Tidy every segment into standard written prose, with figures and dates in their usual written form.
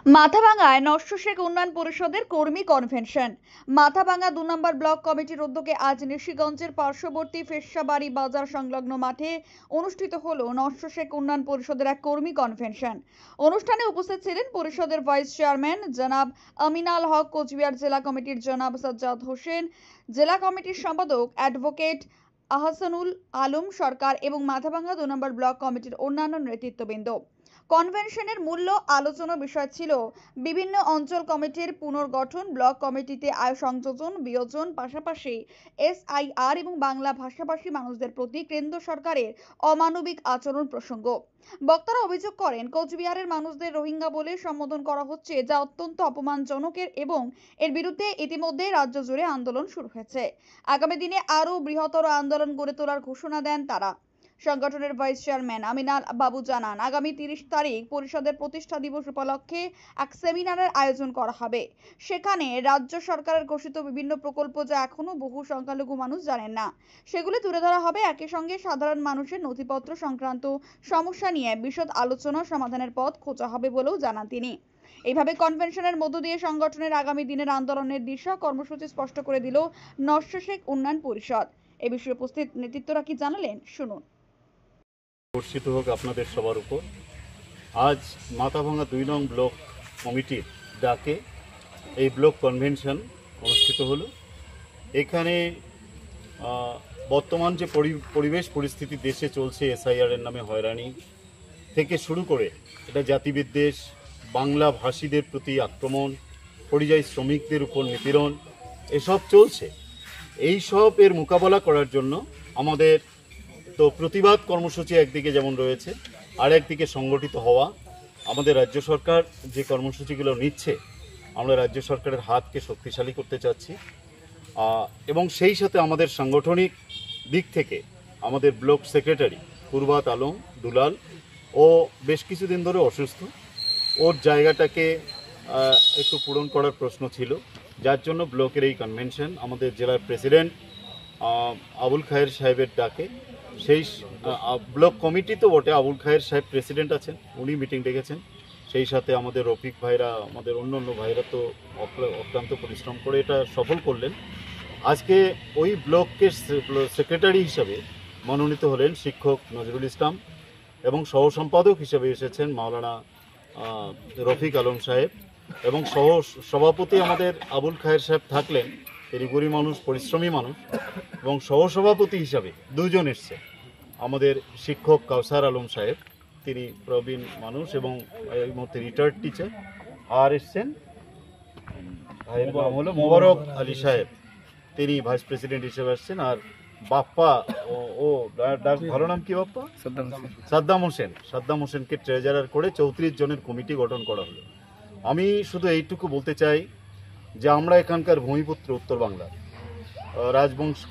মাথাভাঙায় নস্যশেখ উন্নয়ন পরিষদের কর্মী কনভেনশন। মাথাভাঙা ২ নম্বর ব্লক কমিটির উদ্যোগে আজ নিশিগঞ্জের পার্শ্ববর্তী ফেরসাবাড়ি বাজার সংলগ্ন মাঠে অনুষ্ঠিত হলো নস্যশেখ উন্নয়ন পরিষদের এক কর্মী কনভেনশন। অনুষ্ঠানে উপস্থিত ছিলেন পরিষদের ভাইস চেয়ারম্যান জনাব আমিনাল হক, কোচবিহার জেলা কমিটির জনাব সাজ্জাদ হোসেন, জেলা কমিটির সম্পাদক অ্যাডভোকেট আহসানুল আলম সরকার এবং মাথাভাঙা ২ নম্বর ব্লক কমিটির অন্যান্য নেতৃত্ববৃন্দ। কনভেনশনের মূল আলোচনা বিষয় ছিল বিভিন্ন অঞ্চল কমিটির পুনর্গঠন, ব্লক কমিটিতে আয় সংযোজন বিয়োজন, পাশাপাশি SIR এবং বাংলা ভাষাভাষী মানুষদের প্রতি কেন্দ্র সরকারের অমানবিক আচরণ প্রসঙ্গ। বক্তারা অভিযোগ করেন, কোচবিহারের মানুষদের রোহিঙ্গা বলে সম্বোধন করা হচ্ছে, যা অত্যন্ত অপমানজনক এবং এর বিরুদ্ধে ইতিমধ্যে রাজ্য জুড়ে আন্দোলন শুরু হয়েছে। আগামী দিনে আরও বৃহত্তর আন্দোলন গড়ে তোলার ঘোষণা দেন তারা। সংগঠনের ভাইস চেয়ারম্যান আমিনাল বাবু জানান, আগামী 30 তারিখ পরিষদের প্রতিষ্ঠা দিবস উপলক্ষে এক সেমিনারের আয়োজন করা হবে। সেখানে রাজ্য সরকারের ঘোষিত বিভিন্ন প্রকল্প, যা এখনো বহু সংখ্যালঘু মানুষ জানেন না, সেগুলি তুলে ধরা হবে। একই সঙ্গে সাধারণ মানুষের নথিপত্র সংক্রান্ত সমস্যা নিয়ে বিশদ আলোচনা সমাধানের পথ খোঁজা হবে বলেও জানান তিনি। এইভাবে কনভেনশনের মধ্য দিয়ে সংগঠনের আগামী দিনের আন্দোলনের দিশা কর্মসূচি স্পষ্ট করে দিল নস্যশেখ উন্নয়ন পরিষদ। এ বিষয়ে উপস্থিত নেতৃত্বরা কি জানালেন, শুনুন। বর্ষিত হোক আপনাদের সবার উপর। আজ মাথাভাঙা ২ নং ব্লক কমিটির ডাকে এই ব্লক কনভেনশন অনুষ্ঠিত হলো। এখানে বর্তমান যে পরিবেশ পরিস্থিতি দেশে চলছে, SIR এর নামে হয়রানি থেকে শুরু করে এটা জাতিবিদ্বেষ, বাংলা ভাষীদের প্রতি আক্রমণ, পরিযায়ী শ্রমিকদের উপর নিপীড়ন, এসব চলছে। এই সব এর মোকাবেলা করার জন্য আমাদের তো প্রতিবাদ কর্মসূচি একদিকে যেমন রয়েছে, আর একদিকে সংগঠিত হওয়া। আমাদের রাজ্য সরকার যে কর্মসূচিগুলো নিচ্ছে, আমরা রাজ্য সরকারের হাতকে শক্তিশালী করতে চাচ্ছি এবং সেই সাথে আমাদের সাংগঠনিক দিক থেকে আমাদের ব্লক সেক্রেটারি কুরবাত আলম দুলাল ও বেশ কিছুদিন ধরে অসুস্থ, ওর জায়গাটাকে একটু পূরণ করার প্রশ্ন ছিল, যার জন্য ব্লকের এই কনভেনশন। আমাদের জেলার প্রেসিডেন্ট আবুল খায়ের সাহেবের ডাকে, সেই ব্লক কমিটি তো বটে, আবুল খায়ের সাহেব প্রেসিডেন্ট আছেন, উনি মিটিং ডেকেছেন। সেই সাথে আমাদের রফিক ভাইরা, আমাদের অন্য ভাইরা তো অক্লান্ত পরিশ্রম করে এটা সফল করলেন। আজকে ওই ব্লকের সেক্রেটারি হিসাবে মনোনীত হলেন শিক্ষক নজরুল ইসলাম এবং সহ সম্পাদক হিসেবে এসেছেন মাওলানা রফিক আলম সাহেব এবং সহ সভাপতি আমাদের আবুল খায়ের সাহেব থাকলেন, তিনি গরিব মানুষ, পরিশ্রমী মানুষ, এবং সহসভাপতি হিসাবে দুজন এসছে আমাদের শিক্ষক কাউসার আলম সাহেব, তিনি প্রবীণ মানুষ এবং এই মুহূর্তে রিটায়ার্ড টিচার, আর এসছেন ভাইয়ের নাম হলো মোবারক আলী সাহেব, তিনি ভাইস প্রেসিডেন্ট হিসেবে আসছেন। আর বাপ্পা ও ভালো নাম কি বাপ্পা? সাদ্দাম হোসেনকে ট্রেজারার করে 34 জনের কমিটি গঠন করা হলো। আমি শুধু এইটুকু বলতে চাই যে আমরা এখানকার ভূমিপুত্র, উত্তর বাংলার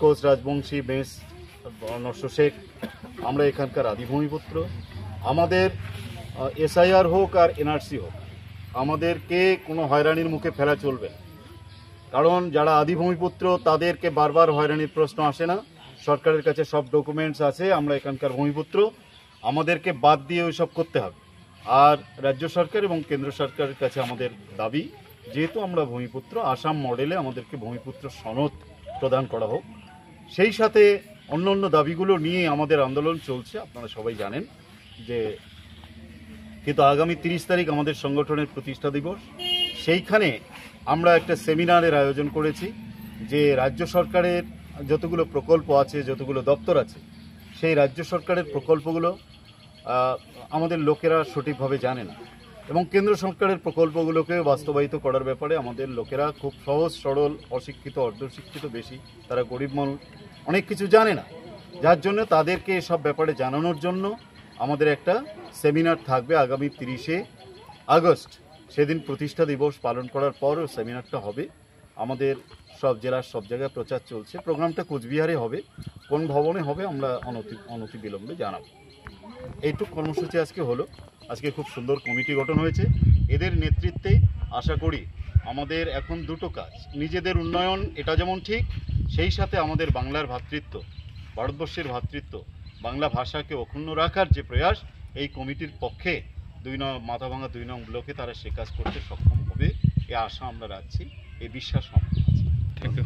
কোচ রাজবংশী, বেশ, নস্যশেখ, আমরা এখানকার আদি ভূমিপুত্র। আমাদের SIR হোক আর NRC হোক, আমাদেরকে কোনো হয়রানির মুখে ফেলা চলবে না, কারণ যারা আদি ভূমিপুত্র তাদেরকে বারবার হয়রানির প্রশ্ন আসে না। সরকারের কাছে সব ডকুমেন্টস আছে, আমরা এখানকার ভূমিপুত্র, আমাদেরকে বাদ দিয়ে ওই সব করতে হবে। আর রাজ্য সরকার এবং কেন্দ্র সরকারের কাছে আমাদের দাবি, যেহেতু আমরা ভূমিপুত্র, আসাম মডেলে আমাদেরকে ভূমিপুত্র সনদ প্রদান করা হোক। সেই সাথে অন্য অন্য দাবিগুলো নিয়ে আমাদের আন্দোলন চলছে, আপনারা সবাই জানেন যে। কিন্তু আগামী 30 তারিখ আমাদের সংগঠনের প্রতিষ্ঠা দিবস, সেইখানে আমরা একটা সেমিনারের আয়োজন করেছি, যে রাজ্য সরকারের যতগুলো প্রকল্প আছে, যতগুলো দপ্তর আছে, সেই রাজ্য সরকারের প্রকল্পগুলো আমাদের লোকেরা সঠিকভাবে জানে না, এবং কেন্দ্র সরকারের প্রকল্পগুলোকে বাস্তবায়িত করার ব্যাপারে আমাদের লোকেরা খুব সহজ সরল, অশিক্ষিত, অর্ধশিক্ষিত বেশি, তারা গরিব মানুষ, অনেক কিছু জানে না। যার জন্য তাদেরকে এসব ব্যাপারে জানানোর জন্য আমাদের একটা সেমিনার থাকবে আগামী 30শে আগস্ট। সেদিন প্রতিষ্ঠা দিবস পালন করার পর সেমিনারটা হবে। আমাদের সব জেলার সব জায়গায় প্রচার চলছে। প্রোগ্রামটা কোচবিহারে হবে, কোন ভবনে হবে আমরা অনতি বিলম্বে জানাবো। এইটুকু কর্মসূচি আজকে হলো। আজকে খুব সুন্দর কমিটি গঠন হয়েছে, এদের নেতৃত্বে আশা করি আমাদের এখন দুটো কাজ, নিজেদের উন্নয়ন এটা যেমন ঠিক, সেই সাথে আমাদের বাংলার ভ্রাতৃত্ব, ভারতবর্ষের ভ্রাতৃত্ব, বাংলা ভাষাকে অক্ষুণ্ণ রাখার যে প্রয়াস, এই কমিটির পক্ষে মাথাভাঙা 2 নং ব্লকে তারা সে কাজ করতে সক্ষম হবে, এ আশা আমরা রাখছি, এই বিশ্বাস আমাদের আছে। Thank you.